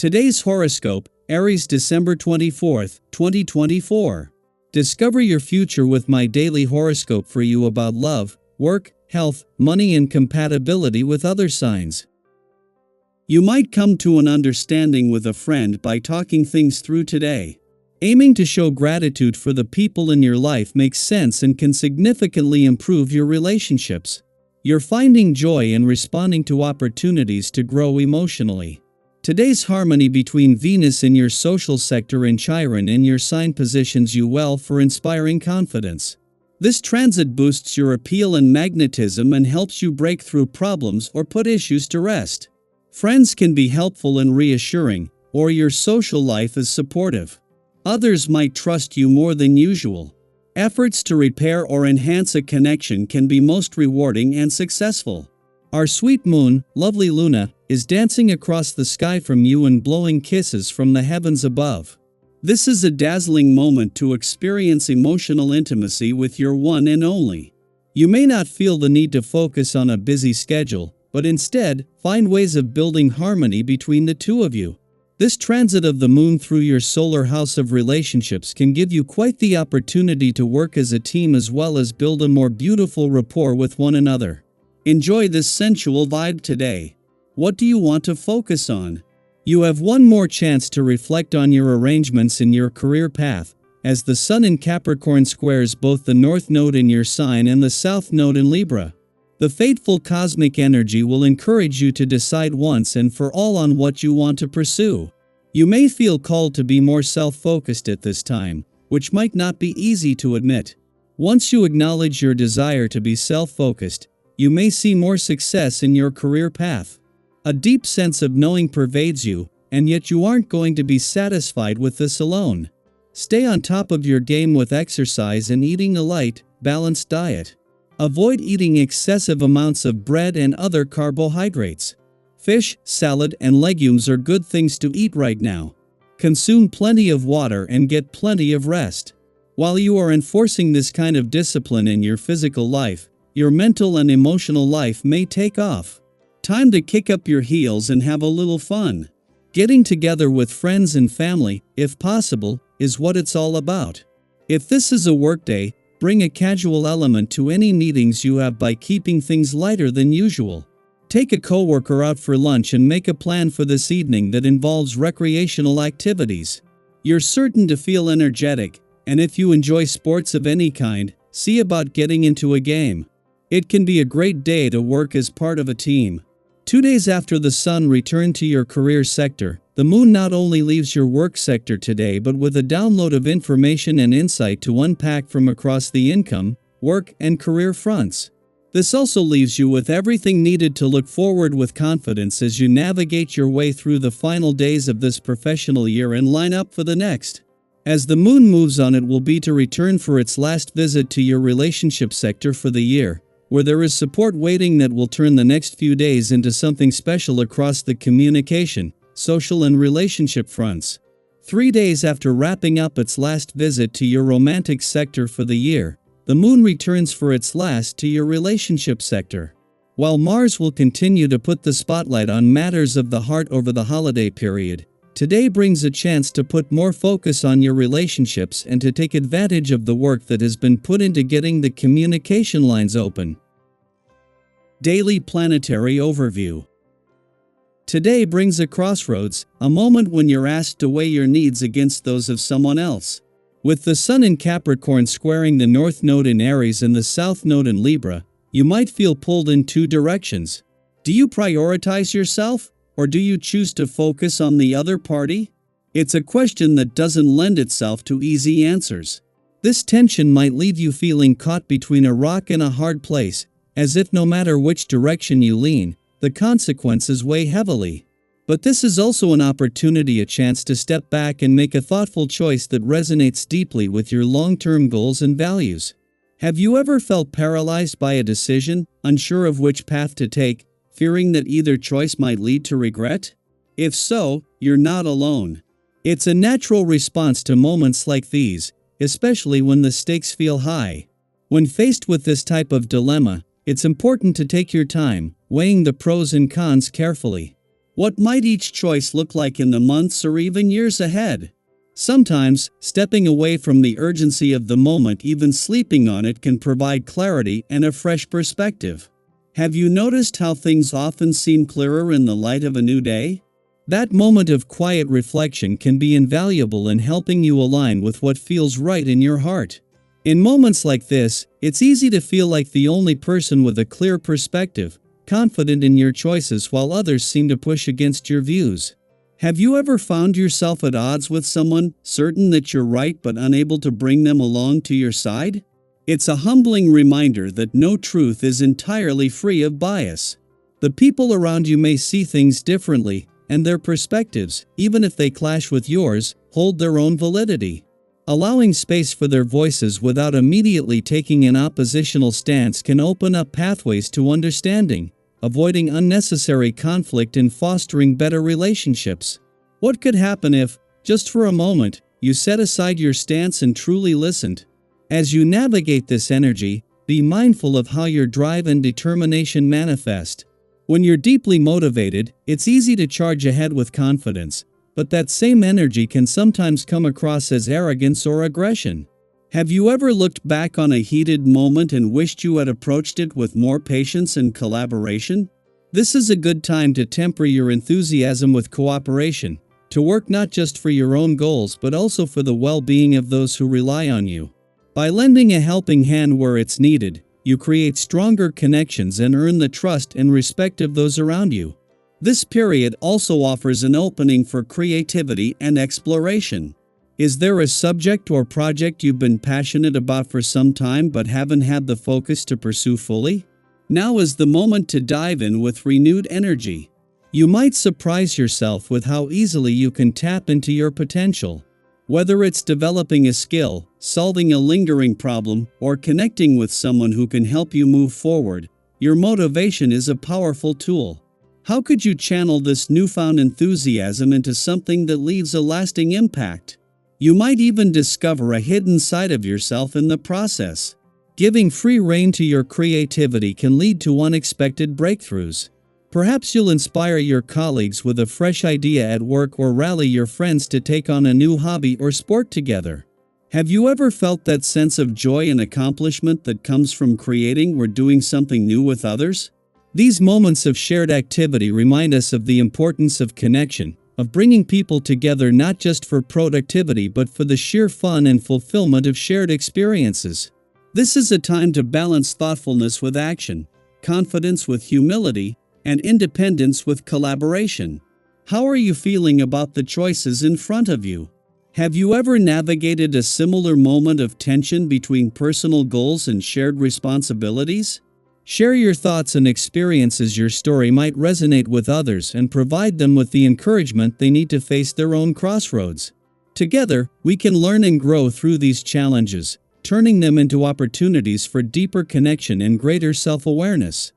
Today's horoscope, Aries December 24th, 2024. Discover your future with my daily horoscope for you about love, work, health, money and compatibility with other signs. You might come to an understanding with a friend by talking things through today. Aiming to show gratitude for the people in your life makes sense and can significantly improve your relationships. You're finding joy in responding to opportunities to grow emotionally. Today's harmony between Venus in your social sector and Chiron in your sign positions you well for inspiring confidence. This transit boosts your appeal and magnetism and helps you break through problems or put issues to rest. Friends can be helpful and reassuring, or your social life is supportive. Others might trust you more than usual. Efforts to repair or enhance a connection can be most rewarding and successful. Our sweet moon, lovely Luna, is dancing across the sky from you and blowing kisses from the heavens above. This is a dazzling moment to experience emotional intimacy with your one and only. You may not feel the need to focus on a busy schedule, but instead, find ways of building harmony between the two of you. This transit of the moon through your solar house of relationships can give you quite the opportunity to work as a team as well as build a more beautiful rapport with one another. Enjoy this sensual vibe today. What do you want to focus on? You have one more chance to reflect on your arrangements in your career path, as the Sun in Capricorn squares both the North Node in your sign and the South Node in Libra. The fateful cosmic energy will encourage you to decide once and for all on what you want to pursue. You may feel called to be more self-focused at this time, which might not be easy to admit. Once you acknowledge your desire to be self-focused, you may see more success in your career path. A deep sense of knowing pervades you, and yet you aren't going to be satisfied with this alone. Stay on top of your game with exercise and eating a light, balanced diet. Avoid eating excessive amounts of bread and other carbohydrates. Fish, salad, and legumes are good things to eat right now. Consume plenty of water and get plenty of rest. While you are enforcing this kind of discipline in your physical life, your mental and emotional life may take off. Time to kick up your heels and have a little fun. Getting together with friends and family, if possible, is what it's all about. If this is a workday, bring a casual element to any meetings you have by keeping things lighter than usual. Take a coworker out for lunch and make a plan for this evening that involves recreational activities. You're certain to feel energetic, and if you enjoy sports of any kind, see about getting into a game. It can be a great day to work as part of a team. 2 days after the Sun returned to your career sector, the Moon not only leaves your work sector today but with a download of information and insight to unpack from across the income, work, and career fronts. This also leaves you with everything needed to look forward with confidence as you navigate your way through the final days of this professional year and line up for the next. As the Moon moves on, it will be to return for its last visit to your relationship sector for the year, where there is support waiting that will turn the next few days into something special across the communication, social and relationship fronts. 3 days after wrapping up its last visit to your romantic sector for the year, the Moon returns for its last to your relationship sector. While Mars will continue to put the spotlight on matters of the heart over the holiday period, today brings a chance to put more focus on your relationships and to take advantage of the work that has been put into getting the communication lines open. Daily Planetary Overview. Today brings a crossroads, a moment when you're asked to weigh your needs against those of someone else. With the Sun in Capricorn squaring the North Node in Aries and the South Node in Libra, you might feel pulled in two directions. Do you prioritize yourself, or do you choose to focus on the other party? It's a question that doesn't lend itself to easy answers. This tension might leave you feeling caught between a rock and a hard place, as if no matter which direction you lean, the consequences weigh heavily. But this is also an opportunity, a chance to step back and make a thoughtful choice that resonates deeply with your long-term goals and values. Have you ever felt paralyzed by a decision, unsure of which path to take, fearing that either choice might lead to regret? If so, you're not alone. It's a natural response to moments like these, especially when the stakes feel high. When faced with this type of dilemma, it's important to take your time, weighing the pros and cons carefully. What might each choice look like in the months or even years ahead? Sometimes, stepping away from the urgency of the moment, even sleeping on it, can provide clarity and a fresh perspective. Have you noticed how things often seem clearer in the light of a new day? That moment of quiet reflection can be invaluable in helping you align with what feels right in your heart. In moments like this, it's easy to feel like the only person with a clear perspective, confident in your choices while others seem to push against your views. Have you ever found yourself at odds with someone, certain that you're right but unable to bring them along to your side? It's a humbling reminder that no truth is entirely free of bias. The people around you may see things differently, and their perspectives, even if they clash with yours, hold their own validity. Allowing space for their voices without immediately taking an oppositional stance can open up pathways to understanding, avoiding unnecessary conflict and fostering better relationships. What could happen if, just for a moment, you set aside your stance and truly listened? As you navigate this energy, be mindful of how your drive and determination manifest. When you're deeply motivated, it's easy to charge ahead with confidence, but that same energy can sometimes come across as arrogance or aggression. Have you ever looked back on a heated moment and wished you had approached it with more patience and collaboration? This is a good time to temper your enthusiasm with cooperation, to work not just for your own goals but also for the well-being of those who rely on you. By lending a helping hand where it's needed, you create stronger connections and earn the trust and respect of those around you. This period also offers an opening for creativity and exploration. Is there a subject or project you've been passionate about for some time but haven't had the focus to pursue fully? Now is the moment to dive in with renewed energy. You might surprise yourself with how easily you can tap into your potential. Whether it's developing a skill, solving a lingering problem, or connecting with someone who can help you move forward, your motivation is a powerful tool. How could you channel this newfound enthusiasm into something that leaves a lasting impact? You might even discover a hidden side of yourself in the process. Giving free rein to your creativity can lead to unexpected breakthroughs. Perhaps you'll inspire your colleagues with a fresh idea at work or rally your friends to take on a new hobby or sport together. Have you ever felt that sense of joy and accomplishment that comes from creating or doing something new with others? These moments of shared activity remind us of the importance of connection, of bringing people together not just for productivity but for the sheer fun and fulfillment of shared experiences. This is a time to balance thoughtfulness with action, confidence with humility, and independence with collaboration. How are you feeling about the choices in front of you? Have you ever navigated a similar moment of tension between personal goals and shared responsibilities? Share your thoughts and experiences. Your story might resonate with others and provide them with the encouragement they need to face their own crossroads. Together, we can learn and grow through these challenges, turning them into opportunities for deeper connection and greater self-awareness.